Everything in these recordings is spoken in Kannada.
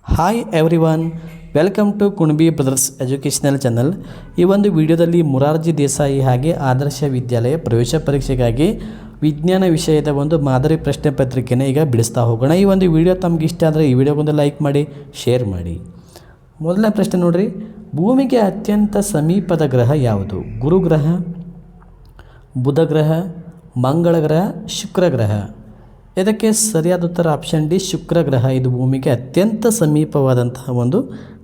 Hi everyone, welcome to Kunbi brothers educational channel. ಈ ಒಂದು ವಿಡಿಯೋದಲ್ಲಿ ಮೊರಾರ್ಜಿ ದೇಸಾಯಿ ಹಾಗೆ ಆದರ್ಶ ವಿದ್ಯಾಲಯ ಪ್ರವೇಶ ಪರೀಕ್ಷೆಗಾಗಿ ವಿಜ್ಞಾನ ವಿಷಯದ ಒಂದು ಮಾದರಿ ಪ್ರಶ್ನೆ ಪತ್ರಿಕೆನ ಈಗ ಬಿಡಿಸ್ತಾ ಹೋಗೋಣ. ಈ ಒಂದು ವಿಡಿಯೋ ತಮಗೆ ಇಷ್ಟ ಆದರೆ ಈ ವಿಡಿಯೋಗೊಂದು ಲೈಕ್ ಮಾಡಿ, ಶೇರ್ ಮಾಡಿ. ಮೊದಲನೇ ಪ್ರಶ್ನೆ ನೋಡಿರಿ, ಭೂಮಿಗೆ ಅತ್ಯಂತ ಸಮೀಪದ ಗ್ರಹ ಯಾವುದು? ಗುರು ಗ್ರಹ, ಬುಧ ಗ್ರಹ, ಮಂಗಳ ಗ್ರಹ, ಶುಕ್ರ ಗ್ರಹ? ಇದಕ್ಕೆ ಸರಿಯಾದ ಉತ್ತರ ಆಪ್ಷನ್ ಡಿ, ಶುಕ್ರ ಗ್ರಹ. ಇದು ಭೂಮಿಗೆ ಅತ್ಯಂತ ಸಮೀಪವಾದಂತಹ ಒಂದು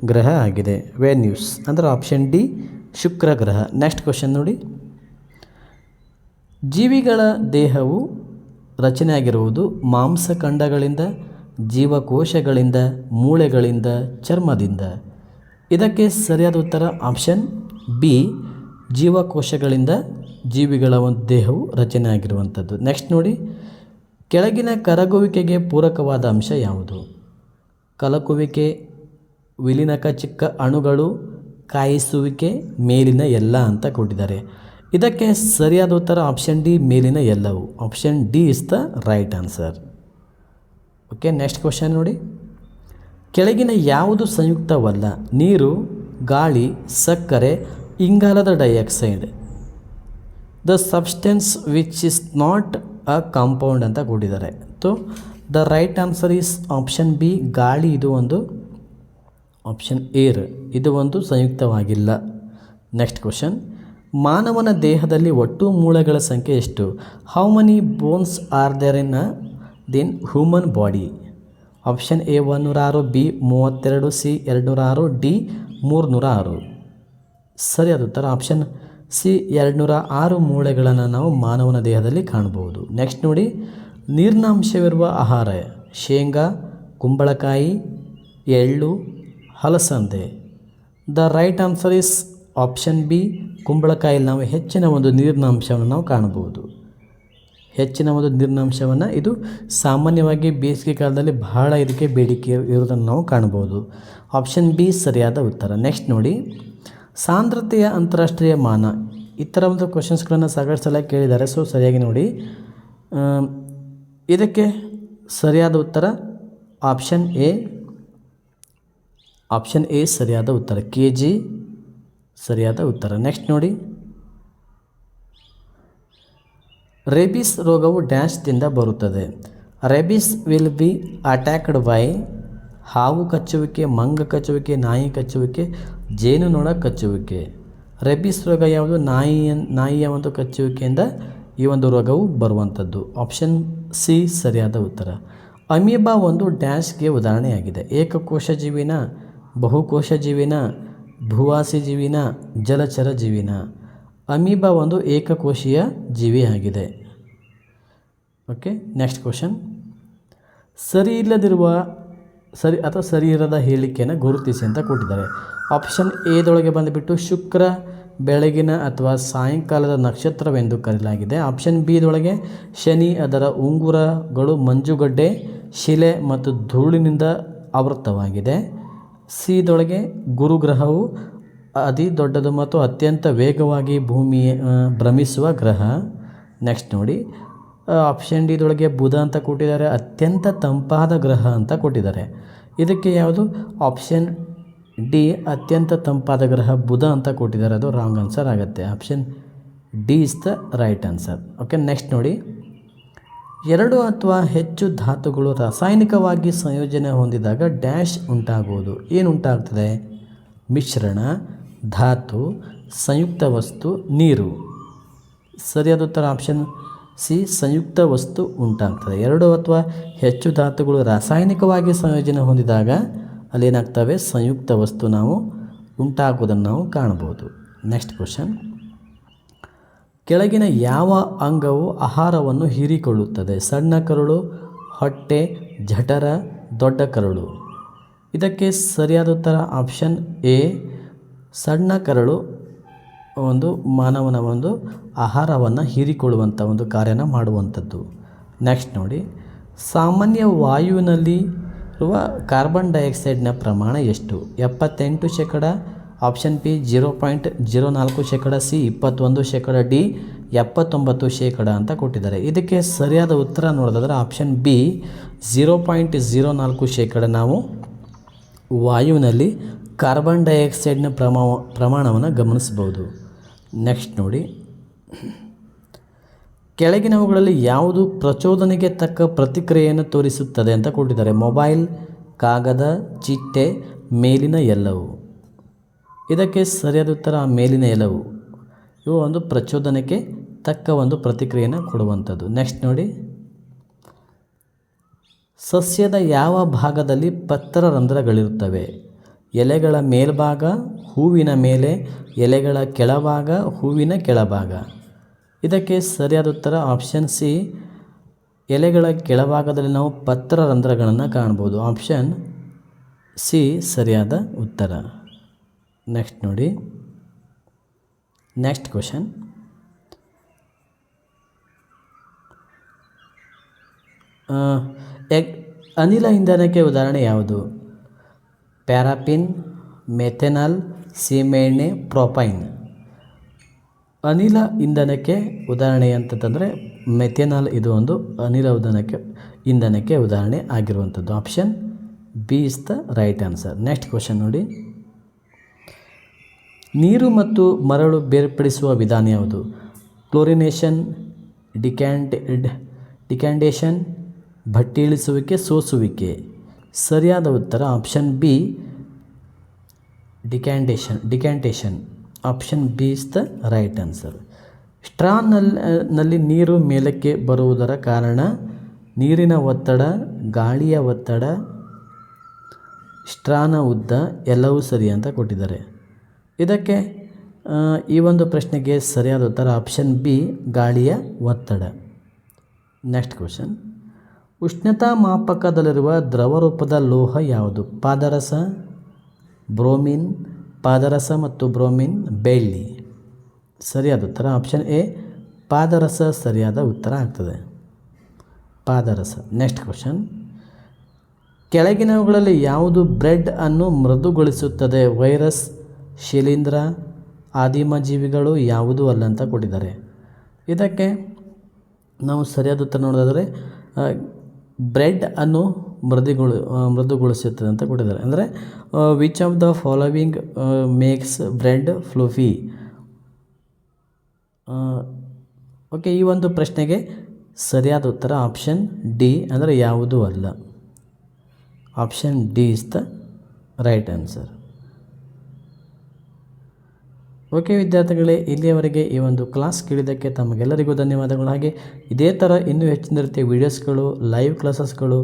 ಗ್ರಹ ಆಗಿದೆ. ವೆನ್ಯೂಸ್ ಅಂದರೆ ಆಪ್ಷನ್ ಡಿ, ಶುಕ್ರ ಗ್ರಹ. ನೆಕ್ಸ್ಟ್ ಕ್ವಶನ್ ನೋಡಿ, ಜೀವಿಗಳ ದೇಹವು ರಚನೆಯಾಗಿರುವುದು ಮಾಂಸಖಂಡಗಳಿಂದ, ಜೀವಕೋಶಗಳಿಂದ, ಮೂಳೆಗಳಿಂದ, ಚರ್ಮದಿಂದ? ಇದಕ್ಕೆ ಸರಿಯಾದ ಉತ್ತರ ಆಪ್ಷನ್ ಬಿ, ಜೀವಕೋಶಗಳಿಂದ ಜೀವಿಗಳ ಒಂದು ದೇಹವು ರಚನೆಯಾಗಿರುವಂಥದ್ದು. ನೆಕ್ಸ್ಟ್ ನೋಡಿ, ಕೆಳಗಿನ ಕರಗುವಿಕೆಗೆ ಪೂರಕವಾದ ಅಂಶ ಯಾವುದು? ಕಲಕುವಿಕೆ, ವಿಲೀನಕ ಚಿಕ್ಕ ಅಣುಗಳು, ಕಾಯಿಸುವಿಕೆ, ಮೇಲಿನ ಎಲ್ಲ ಅಂತ ಕೊಟ್ಟಿದ್ದಾರೆ. ಇದಕ್ಕೆ ಸರಿಯಾದ ಉತ್ತರ ಆಪ್ಷನ್ ಡಿ, ಮೇಲಿನ ಎಲ್ಲವು. Option D is the right answer. Okay, next question ನೋಡಿ, ಕೆಳಗಿನ ಯಾವುದು ಸಂಯುಕ್ತವಲ್ಲ? ನೀರು, ಗಾಳಿ, ಸಕ್ಕರೆ, ಇಂಗಾಲದ dioxide? The substance which is not a compound ಅಂತ ಕೊಟ್ಟಿದ್ದಾರೆ. So the right answer is option B, ಗಾಳಿ. ಇದು ಒಂದು ಆಪ್ಷನ್ ಏರ್, ಇದು ಒಂದು ಸಂಯುಕ್ತವಾಗಿಲ್ಲ. ನೆಕ್ಸ್ಟ್ ಕ್ವಶನ್, ಮಾನವನ ದೇಹದಲ್ಲಿ ಒಟ್ಟು ಮೂಳೆಗಳ ಸಂಖ್ಯೆ ಎಷ್ಟು? How many bones are there in the human body? Option A 106, B 32, C 206, D 306? ಸರಿಯಾದ ಉತ್ತರ ಆಪ್ಷನ್ ಸಿ, 206 ಮೂಳೆಗಳನ್ನು ನಾವು ಮಾನವನ ದೇಹದಲ್ಲಿ ಕಾಣಬಹುದು. ನೆಕ್ಸ್ಟ್ ನೋಡಿ, ನೀರಿನಾಂಶವಿರುವ ಆಹಾರ? ಶೇಂಗಾ, ಕುಂಬಳಕಾಯಿ, ಎಳ್ಳು, ಹಲಸಂದೆ? The right answer is option B, ಕುಂಬಳಕಾಯಲ್ಲಿ ನಾವು ಹೆಚ್ಚಿನ ಒಂದು ನೀರಿನಾಂಶವನ್ನು ನಾವು ಕಾಣಬಹುದು. ಹೆಚ್ಚಿನ ಒಂದು ನೀರಿನಾಂಶವನ್ನು, ಇದು ಸಾಮಾನ್ಯವಾಗಿ ಬೇಸಿಗೆ ಕಾಲದಲ್ಲಿ ಬಹಳ ಇದಕ್ಕೆ ಬೇಡಿಕೆ ಇರುವುದನ್ನು ನಾವು ಕಾಣಬಹುದು. ಆಪ್ಷನ್ ಬಿ ಸರಿಯಾದ ಉತ್ತರ. ನೆಕ್ಸ್ಟ್ ನೋಡಿ, ಸಾಂದ್ರತೆಯ ಅಂತಾರಾಷ್ಟ್ರೀಯ ಮಾನ? ಈ ಥರ ಒಂದು ಕ್ವಶನ್ಸ್ಗಳನ್ನು ಸಾಕಷ್ಟು ಸಲ ಕೇಳಿದ್ದಾರೆ. ಸೊ ಸರಿಯಾಗಿ ನೋಡಿ, ಇದಕ್ಕೆ ಸರಿಯಾದ ಉತ್ತರ ಆಪ್ಷನ್ ಎ. ಆಪ್ಷನ್ ಎ ಸರಿಯಾದ ಉತ್ತರ, ಕೆ ಜಿ ಸರಿಯಾದ ಉತ್ತರ. ನೆಕ್ಸ್ಟ್ ನೋಡಿ, ರೇಬಿಸ್ ರೋಗವು ಡ್ಯಾಶ್ದಿಂದ ಬರುತ್ತದೆ? Rabies will be attacked by ಹಾವು ಕಚ್ಚುವಿಕೆ, ಮಂಗ ಕಚ್ಚುವಿಕೆ, ನಾಯಿ ಕಚ್ಚುವಿಕೆ, ಜೇನುನೊಣ ಕಚ್ಚುವಿಕೆ? ರೇಬಿಸ್ ರೋಗ ಯಾವುದು? ನಾಯಿಯ ಒಂದು ಕಚ್ಚುವಿಕೆಯಿಂದ ಈ ಒಂದು ರೋಗವು ಬರುವಂಥದ್ದು. ಆಪ್ಷನ್ ಸಿ ಸರಿಯಾದ ಉತ್ತರ. ಅಮೀಬಾ ಒಂದು ಡ್ಯಾಶ್ಗೆ ಉದಾಹರಣೆಯಾಗಿದೆ? ಏಕಕೋಶ ಜೀವಿನ, ಬಹುಕೋಶ ಜೀವಿನ, ಭೂವಾಸಿ ಜೀವಿನ, ಜಲಚರ ಜೀವಿನ? ಅಮೀಬಾ ಒಂದು ಏಕಕೋಶೀಯ ಜೀವಿಯಾಗಿದೆ. ಓಕೆ, ನೆಕ್ಸ್ಟ್ ಕ್ವಶನ್, ಸರಿ ಇರದ ಹೇಳಿಕೆಯನ್ನು ಗುರುತಿಸಿ ಅಂತ ಕೊಟ್ಟಿದ್ದಾರೆ. ಆಪ್ಷನ್ ಎದೊಳಗೆ ಬಂದುಬಿಟ್ಟು ಶುಕ್ರ ಬೆಳಗಿನ ಅಥವಾ ಸಾಯಂಕಾಲದ ನಕ್ಷತ್ರವೆಂದು ಕರೆಯಲಾಗಿದೆ. ಆಪ್ಷನ್ ಬಿದೊಳಗೆ ಶನಿ ಅದರ ಉಂಗುರಗಳು ಮಂಜುಗಡ್ಡೆ, ಶಿಲೆ ಮತ್ತು ಧೂಳಿನಿಂದ ಆವೃತವಾಗಿದೆ. ಸಿದೊಳಗೆ ಗುರುಗ್ರಹವು ಅತಿ ದೊಡ್ಡದು ಮತ್ತು ಅತ್ಯಂತ ವೇಗವಾಗಿ ಭೂಮಿಯ ಭ್ರಮಿಸುವ ಗ್ರಹ. ನೆಕ್ಸ್ಟ್ ನೋಡಿ, ಆಪ್ಷನ್ ಡಿದೊಳಗೆ ಬುಧ ಅಂತ ಕೊಟ್ಟಿದ್ದಾರೆ, ಅತ್ಯಂತ ತಂಪಾದ ಗ್ರಹ ಅಂತ ಕೊಟ್ಟಿದ್ದಾರೆ. ಇದಕ್ಕೆ ಯಾವುದು? ಆಪ್ಷನ್ ಡಿ, ಅತ್ಯಂತ ತಂಪಾದ ಗ್ರಹ ಬುಧ ಅಂತ ಕೊಟ್ಟಿದ್ದಾರೆ. ಅದು ರಾಂಗ್ ಆನ್ಸರ್ ಆಗುತ್ತೆ. Option D is the right answer. Okay, next ನೋಡಿ, ಎರಡು ಅಥವಾ ಹೆಚ್ಚು ಧಾತುಗಳು ರಾಸಾಯನಿಕವಾಗಿ ಸಂಯೋಜನೆ ಹೊಂದಿದಾಗ ಡ್ಯಾಶ್ ಉಂಟಾಗುವುದು? ಏನು ಉಂಟಾಗ್ತದೆ? ಮಿಶ್ರಣ, ಧಾತು, ಸಂಯುಕ್ತ ವಸ್ತು, ನೀರು? ಸರಿಯಾದ ಉತ್ತರ ಆಪ್ಷನ್ ಸಿ, ಸಂಯುಕ್ತ ವಸ್ತು ಉಂಟಾಗ್ತದೆ. ಎರಡು ಅಥವಾ ಹೆಚ್ಚು ಧಾತುಗಳು ರಾಸಾಯನಿಕವಾಗಿ ಸಂಯೋಜನೆ ಹೊಂದಿದಾಗ ಅಲ್ಲೇನಾಗ್ತವೆ? ಸಂಯುಕ್ತ ವಸ್ತು ನಾವು ಉಂಟಾಗುವುದನ್ನು ನಾವು ಕಾಣ್ಬೋದು. ನೆಕ್ಸ್ಟ್ ಕ್ವಶನ್, ಕೆಳಗಿನ ಯಾವ ಅಂಗವು ಆಹಾರವನ್ನು ಹೀರಿಕೊಳ್ಳುತ್ತದೆ? ಸಣ್ಣ ಕರುಳು, ಹೊಟ್ಟೆ, ಜಠರ, ದೊಡ್ಡ ಕರುಳು? ಇದಕ್ಕೆ ಸರಿಯಾದ ಉತ್ತರ ಆಪ್ಷನ್ ಎ, ಸಣ್ಣ ಕರುಳು ಒಂದು ಮಾನವನ ಒಂದು ಆಹಾರವನ್ನು ಹೀರಿಕೊಳ್ಳುವಂಥ ಒಂದು ಕಾರ್ಯನ ಮಾಡುವಂಥದ್ದು. ನೆಕ್ಸ್ಟ್ ನೋಡಿ, ಸಾಮಾನ್ಯ ವಾಯುವಿನಲ್ಲಿರುವ ಕಾರ್ಬನ್ ಡೈಆಕ್ಸೈಡ್ನ ಪ್ರಮಾಣ ಎಷ್ಟು? 78%, ಆಪ್ಷನ್ ಬಿ 0.04%, ಸಿ 21%, ಡಿ 79% ಅಂತ ಕೊಟ್ಟಿದ್ದಾರೆ. ಇದಕ್ಕೆ ಸರಿಯಾದ ಉತ್ತರ ನೋಡೋದಾದರೆ ಆಪ್ಷನ್ ಬಿ 0.04% ನಾವು ವಾಯುವಿನಲ್ಲಿ ಕಾರ್ಬನ್ ಡೈಆಕ್ಸೈಡ್ನ ಪ್ರಮಾಣವನ್ನು ಗಮನಿಸಬಹುದು. ನೆಕ್ಸ್ಟ್ ನೋಡಿ, ಕೆಳಗಿನವುಗಳಲ್ಲಿ ಯಾವುದು ಪ್ರಚೋದನೆಗೆ ತಕ್ಕ ಪ್ರತಿಕ್ರಿಯೆಯನ್ನು ತೋರಿಸುತ್ತದೆ ಅಂತ ಕೊಟ್ಟಿದ್ದಾರೆ. ಮೊಬೈಲ್, ಕಾಗದ, ಚಿಟ್ಟೆ, ಮೇಲಿನ ಎಲ್ಲವು. ಇದಕ್ಕೆ ಸರಿಯಾದ ಉತ್ತರ ಮೇಲಿನ ಎಲ್ಲವು. ಇವು ಒಂದು ಪ್ರಚೋದನೆಗೆ ತಕ್ಕ ಒಂದು ಪ್ರತಿಕ್ರಿಯೆಯನ್ನು ಕೊಡುವಂಥದ್ದು. ನೆಕ್ಸ್ಟ್ ನೋಡಿ, ಸಸ್ಯದ ಯಾವ ಭಾಗದಲ್ಲಿ ಪತ್ರರಂಧ್ರಗಳಿರುತ್ತವೆ? ಎಲೆಗಳ ಮೇಲ್ಭಾಗ, ಹೂವಿನ ಮೇಲೆ, ಎಲೆಗಳ ಕೆಳಭಾಗ, ಹೂವಿನ ಕೆಳಭಾಗ. ಇದಕ್ಕೆ ಸರಿಯಾದ ಉತ್ತರ ಆಪ್ಷನ್ ಸಿ, ಎಲೆಗಳ ಕೆಳಭಾಗದಲ್ಲಿ ನಾವು ಪತ್ರರಂಧ್ರಗಳನ್ನು ಕಾಣ್ಬೋದು. ಆಪ್ಷನ್ ಸಿ ಸರಿಯಾದ ಉತ್ತರ. ನೆಕ್ಸ್ಟ್ ನೋಡಿ, ನೆಕ್ಸ್ಟ್ ಕ್ವಶನ್, ಅನಿಲ ಇಂಧನಕ್ಕೆ ಉದಾಹರಣೆ ಯಾವುದು? ಪ್ಯಾರಾಫಿನ್, ಮೆಥೆನಾಲ್, ಸೀಮೆಎಣ್ಣೆ, ಪ್ರೊಪೈನ್. ಅನಿಲ ಇಂಧನಕ್ಕೆ ಉದಾಹರಣೆ ಅಂತಂದರೆ ಮೆಥೆನಾಲ್ ಇದು ಒಂದು ಅನಿಲ ಇಂಧನಕ್ಕೆ ಉದಾಹರಣೆ ಆಗಿರುವಂಥದ್ದು. Option B is the right answer. Next question ನೋಡಿ, ನೀರು ಮತ್ತು ಮರಳು ಬೇರ್ಪಡಿಸುವ ವಿಧಾನ ಯಾವುದು? ಕ್ಲೋರಿನೇಷನ್, ಡಿಕ್ಯಾಂಡೇಷನ್, ಭಟ್ಟಿ ಇಳಿಸುವಿಕೆ, ಸೋಸುವಿಕೆ. ಸರಿಯಾದ ಉತ್ತರ option B, decantation. Option B is the right answer. ಸ್ಟ್ರಾನಲ್ಲಿ ನೀರು ಮೇಲಕ್ಕೆ ಬರುವುದರ ಕಾರಣ ನೀರಿನ ಒತ್ತಡ, ಗಾಳಿಯ ಒತ್ತಡ, ಸ್ಟ್ರಾನ ಉದ್ದ ಎಲ್ಲವೂ ಸರಿ ಅಂತ ಕೊಟ್ಟಿದ್ದಾರೆ. ಇದಕ್ಕೆ ಈ ಒಂದು ಪ್ರಶ್ನೆಗೆ ಸರಿಯಾದ ಉತ್ತರ ಆಪ್ಷನ್ ಬಿ, ಗಾಳಿಯ ಒತ್ತಡ. ನೆಕ್ಸ್ಟ್ ಕ್ವಶನ್, ಉಷ್ಣತಾ ಮಾಪಕದಲ್ಲಿರುವ ದ್ರವ ರೂಪದ ಲೋಹ ಯಾವುದು? ಪಾದರಸ, ಬ್ರೋಮಿನ್, ಪಾದರಸ ಮತ್ತು ಬ್ರೋಮಿನ್, ಬೆಳ್ಳಿ. ಸರಿಯಾದ ಉತ್ತರ ಆಪ್ಷನ್ ಎ, ಪಾದರಸ ಸರಿಯಾದ ಉತ್ತರ ಆಗ್ತದೆ, ಪಾದರಸ. ನೆಕ್ಸ್ಟ್ ಕ್ವಶನ್, ಕೆಳಗಿನವುಗಳಲ್ಲಿ ಯಾವುದು ಬ್ರೆಡ್ ಅನ್ನು ಮೃದುಗೊಳಿಸುತ್ತದೆ? ವೈರಸ್, ಶಿಲೀಂಧ್ರ, ಆದಿಮ ಜೀವಿಗಳು, ಯಾವುದೂ ಅಲ್ಲ ಅಂತ ಕೊಟ್ಟಿದ್ದಾರೆ. ಇದಕ್ಕೆ ನಾವು ಸರಿಯಾದ ಉತ್ತರ ನೋಡೋದಾದರೆ ಬ್ರೆಡ್ ಅನ್ನು ಮೃದುಗೊಳಿಸುತ್ತದೆ ಅಂತ ಕೊಟ್ಟಿದ್ದಾರೆ. ಅಂದರೆ which of the following makes bread fluffy? Okay, ಈ ಒಂದು ಪ್ರಶ್ನೆಗೆ ಸರಿಯಾದ ಉತ್ತರ ಆಪ್ಷನ್ ಡಿ, ಅಂದರೆ ಯಾವುದೂ ಅಲ್ಲ. Option D is the right answer. Okay ವಿದ್ಯಾರ್ಥಿಗಳೇ, ಇಲ್ಲಿಯವರೆಗೆ ಈ ಒಂದು ಕ್ಲಾಸ್ ಕೇಳಿದ್ದಕ್ಕೆ ತಮಗೆಲ್ಲರಿಗೂ ಧನ್ಯವಾದಗಳು. ಹಾಗೆ ಇದೇ ಥರ ಇನ್ನೂ ಹೆಚ್ಚಿನ ರೀತಿಯ ವೀಡಿಯೋಸ್ಗಳು, ಲೈವ್ ಕ್ಲಾಸಸ್ಗಳು,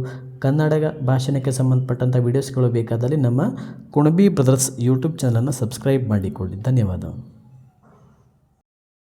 ಕನ್ನಡ ಭಾಷಣಕ್ಕೆ ಸಂಬಂಧಪಟ್ಟಂಥ ವೀಡಿಯೋಸ್ಗಳು ಬೇಕಾದಲ್ಲಿ ನಮ್ಮ ಕುಣಬಿ ಬ್ರದರ್ಸ್ ಯೂಟ್ಯೂಬ್ ಚಾನಲನ್ನು ಸಬ್ಸ್ಕ್ರೈಬ್ ಮಾಡಿಕೊಳ್ಳಿ. ಧನ್ಯವಾದ.